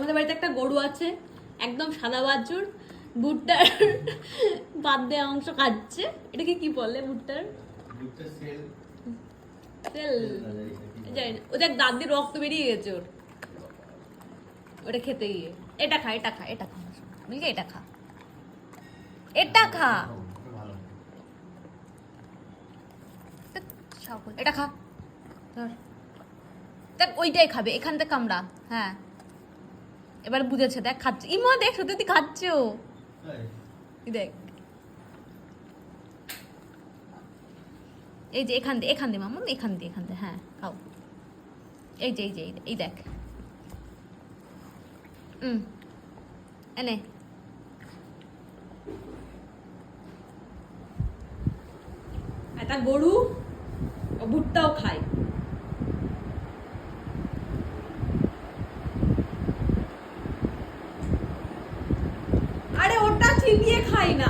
আমাদের বাড়িতে একটা গরু আছে, একদম সাদা বাছুর, ভুট্টার বাদ দেওয়া অংশ খাচ্ছে। এটাকে কি বলে? ভুট্টার তেল জানি না। ও দেখ দাঁত দিয়ে রক্ত বেরিয়ে গেছে ওর, ওটা খেতে গিয়ে। এটা খা, এটা খা, এটা খা, বুঝলি? এটা খা, এটা খা, এটা খা। ধর, দেখ ওইটাই খাবে, এখান থেকে কামড়া। হ্যাঁ, এবার বুঝেছে, দেখ খাচ্ছে। ইমা দেখ, সত্যি খাচ্ছে ও। দেখ, এই যে এখান দিয়ে, এখান দিয়ে মামুন, এখান দিয়ে, এখান দিয়ে। হ্যাঁ, খাও। এই যে, এই যে, এই দেখ। এনে একটা গরু ভুট্টাও খায়। আরে ওটা চিবিয়ে খাই না।